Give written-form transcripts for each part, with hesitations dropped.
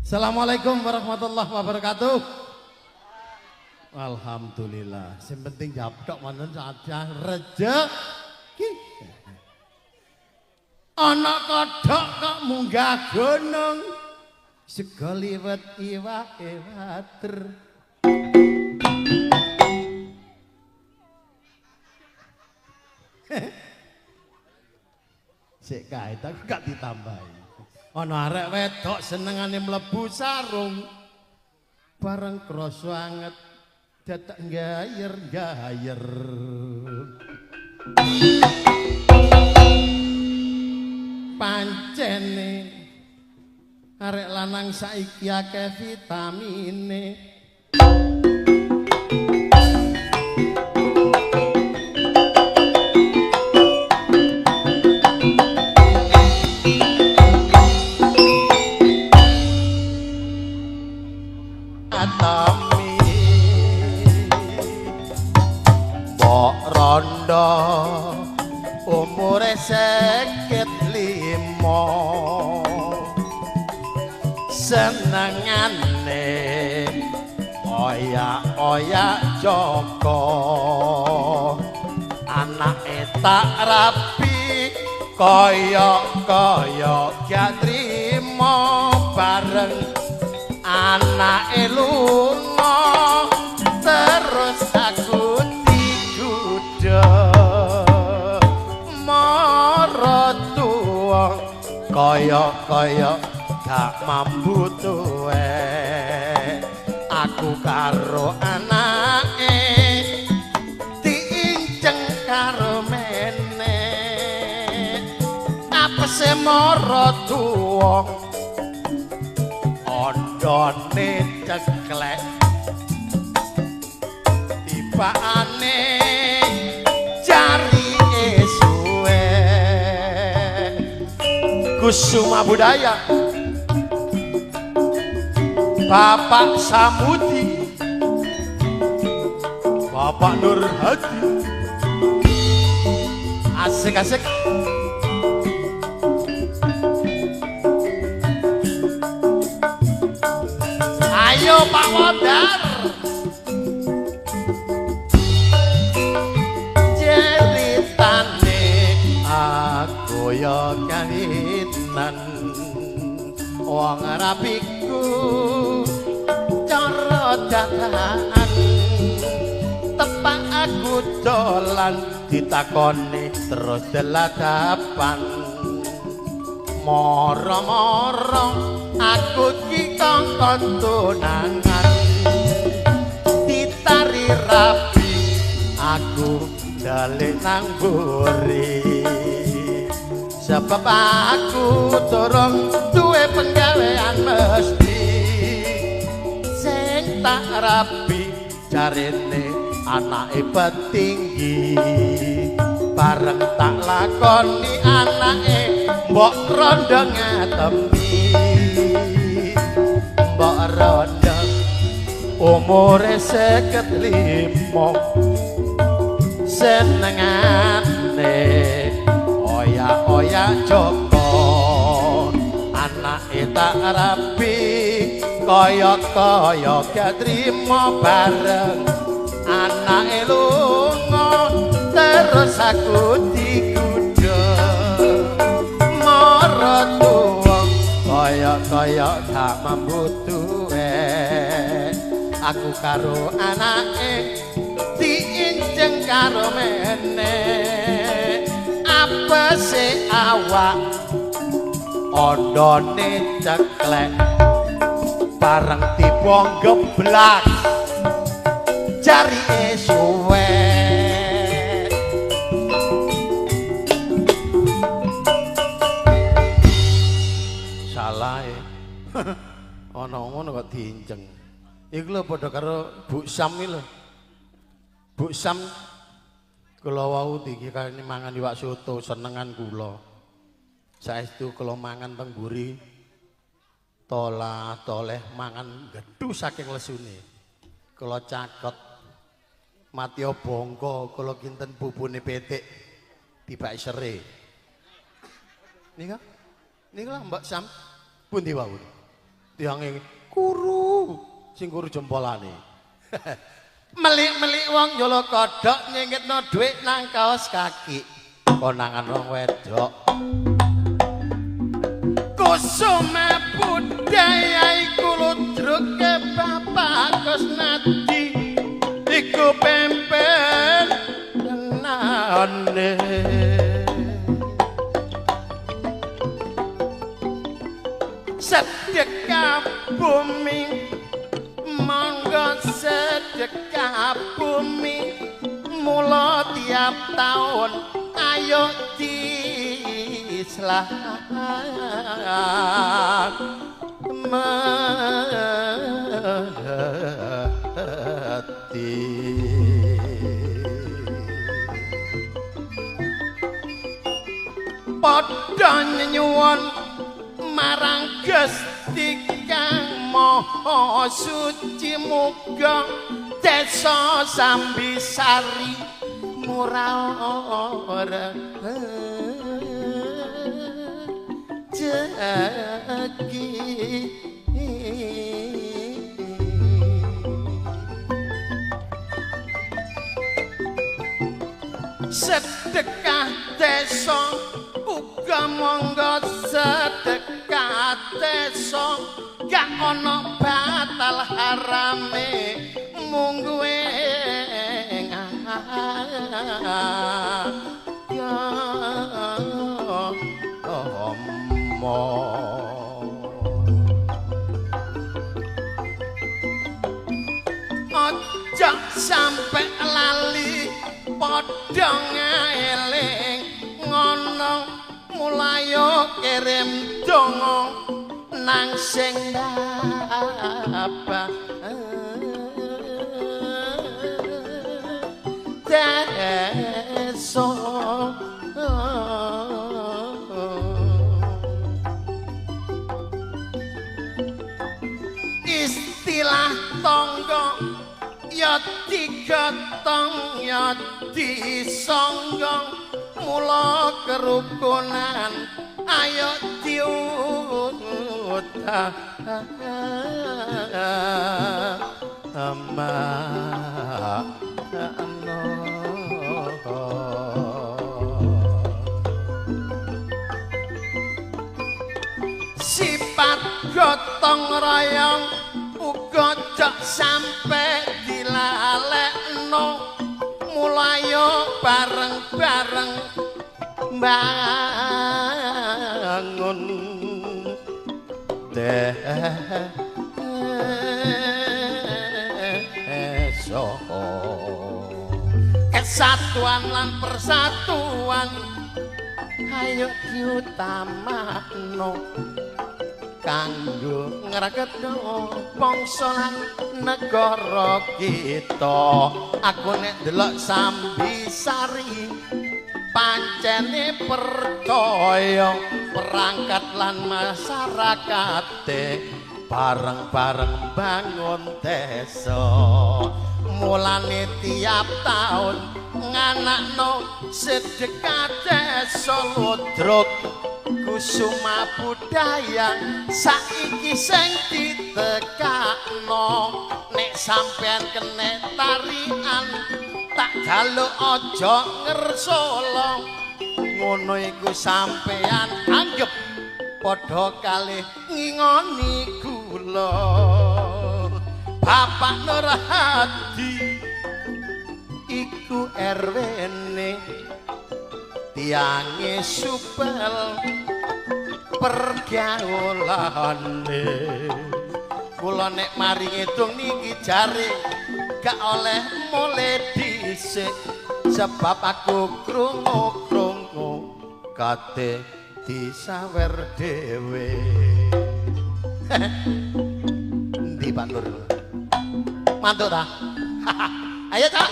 Assalamualaikum warahmatullahi wabarakatuh. Alhamdulillah. Yang penting jabdok mana saja rezeki. Anak kodok kok munggah gunung, segaliwet iwake water. Sik kae tak gak ditambahi. Ana arek wedok senengane mlebu sarung bareng krasa anget dadak gayer-gayer. Pancene arek lanang saiki akeh vitamine. Mbok rondo umure 55 senengane oyak-oyak Joko anake tak rapi kaya gak trimo bareng anake lunga terus aku digodha maratuwa kaya gak mampu tuwe aku karo anake diinceng karo mene apese maratuwa ondone ceklek tibakane jari suwe Kusuma Budaya Bapak Samudi Bapak Nur Hadi asik-asik. Ayo Pak Wodar ceritane aku ya kalinan wong rapiku cara dadakan tepak aku dolan ditakoni terus deladapan moro-moro aku ki kongkon tunangan ditari rapi aku balik nang mburi sebab aku durung duwe penggawean mesti sing tak rapi jarene anake petinggi bareng tak lakoni anake mbok rondo ngatemi mbok rondo umure 55 senengane oyak-oyak Joko anake tak rapi kaya gak trimo bareng anake lunga terus aku digodha maratuwa kaya gak mampu tuwe aku karo anake diinjeng karo mene apese awak ondone ceklek bareng tiba geblak jarine suwe salah ana ngono kok diinjeng iku lho padha karo Bu Sam iki lho Bu Sam kula wau dikirani mangan iwak soto senengan kula saestu kula mangan teng mburi tolah toleh mangan gedhu saking lesune kula cakot matya bangka kula kinten bubune petik tibake sere nika lho Mbak Sam pundi wau tiange kuru sing kuru jempolane melik-melik wong nyolo kodhok nyengitno dhuwit nang kaos kaki konangan wong wedok kusuma budaya iku ludruke Bapak Kusnadi iku pempen tenane sedekah bumi monggo sedekah bumi mula tiap tahun ayo diselamatkan padha nyuwun marang Gusti Kang Maha Suci muga desa Sambisari murah rezeki sedekah desa uga monggo sedekah desa gak ana batal harame mungguwe aja sampe lali padha ngeling ngono mulayo kirim donga nang sing apa deso istilah tangga ya digotong ya disangga mula kerukunan ayo sifat gotong royong uga cok sampe dilalekno mulayo bareng-bareng bangun desa kesatuan lan persatuan ayo diutamakno kanggo ngraketno bangsa lan negara kita aku nek delok Sambisari pancene percaya perangkat lan masyarakate bareng-bareng bangun desa mulane tiap tahun nganakno sedekah desa ludruk kusuma budaya saiki sing ditekakno nek sampean kene tarian tak jaluk aja ngersolo ngono iku sampean anggap padha kalih ngingoni kula Bapak Nur Hadi iku RW-ne tiange supel pergaulane. Kula nek mari ngedung niki jare gak oleh mulai dhisik sebab aku krungu-krungu kate disawer dhewe. Ndi Pak Nur? Mantuk ta? Ayo Cak.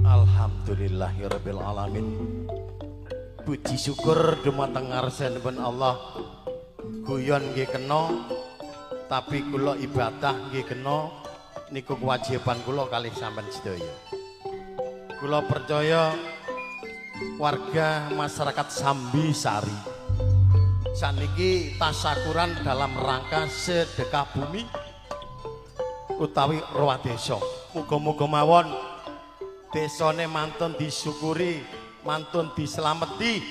Alhamdulillahirabbil alamin. Puji syukur dumateng ngarsanipun Allah. Guyon nggih kena, tapi kula ibadah nggih kena. Niku kewajiban kula kalih sampean sedaya. Kula percaya warga masyarakat Sambisari saniki tasyakuran dalam rangka sedekah bumi utawi roh desa. Muga-muga mawon desane mantun disyukuri, mantun dislameti,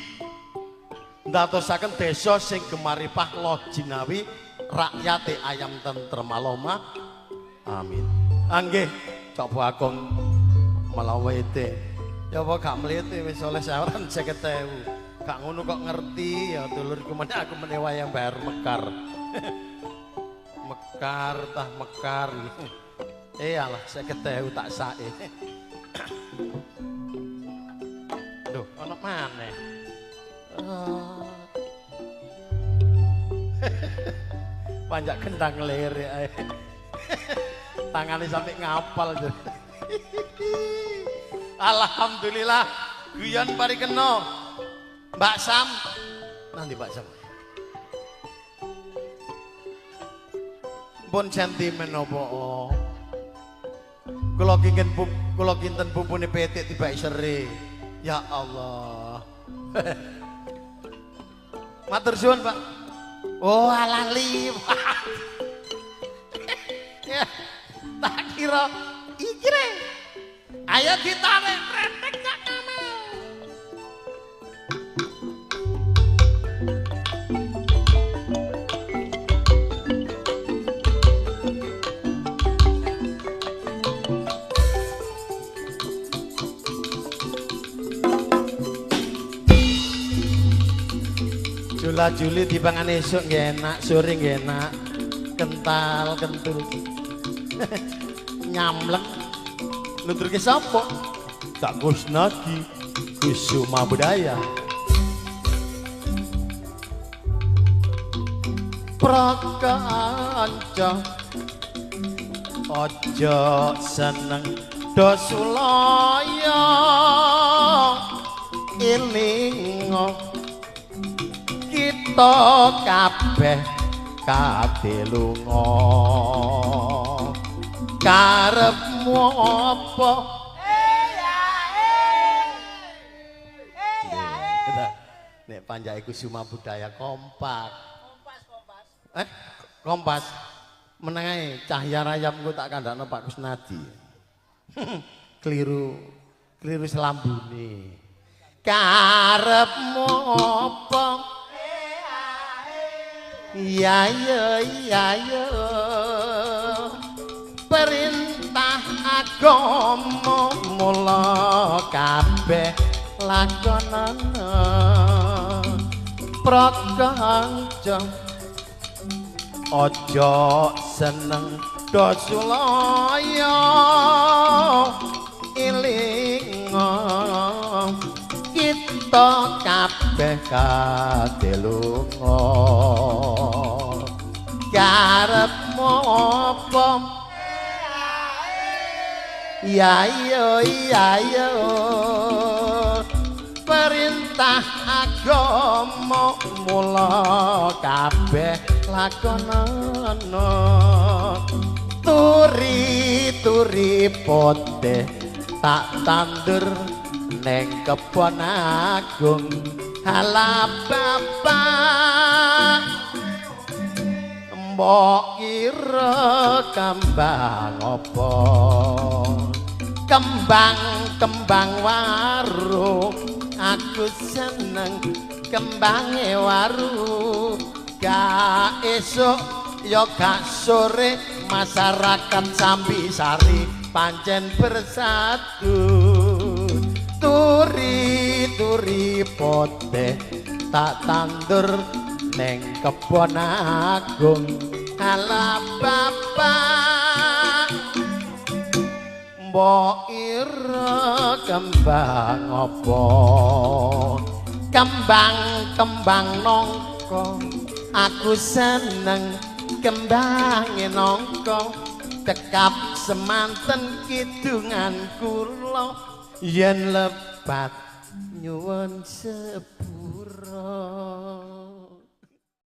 ndatosaken desa sing gemaripah loh jinawi, rakyate ayam tentrem aloma. Amin. Anggih, coba agung melawete. Ya apa gak mlete wis oleh saweran 50.000. Gak ngono kok ngerti ya dulurku meneh aku meneh wayang bayar mekar. Mekar tah mekar. Alah 50.000 tak sae. Duh, ana maneh. Panjak gendang lirik ae. Tangane sampai ngapal. Alhamdulillah, guyon parikena. Mbak Sam. Nanti Mbak Sam. Pun sentimen apa? Kula kinten pupune petik tibake sere. Ya Allah. Matur suwun, Pak. Oh, lali. Ya, tak kira iki re. Ayo ditarik retek Cak Kamel. Jula-juli dipangan esuk nggih enak, sore nggih enak. Kental kentul. Nyamlek. Nuturke sapa? Cak Kusnadi, Kusuma Budaya. Prakanca aja seneng dosulaya ilingo kita kabeh kadelunga karepmu apa nek panjake Kusuma Budaya kompak kompas meneng ae cahya rayapku tak kandhakno Pak Kusnadi. keliru selambune karepmu apa iya ya perintah agama mula kabeh lakonana prakanca aja seneng dosulaya ilinga kita kabeh kadelunga karepmu apa ya perintah agama mula kabeh lakonana turi pote tak tandur neng kebon agung ala bapak mbok kira kembang apa kembang warung aku seneng kembange warung gak esuk ya gak sore masyarakat Sambisari pancen bersatu turi poteh tak tandur neng kebon agung ala bapak mbok ira kembang apa kembang nongko aku seneng kembange nongko tekap semanten kidungan kula yen lepat nyuwun sepura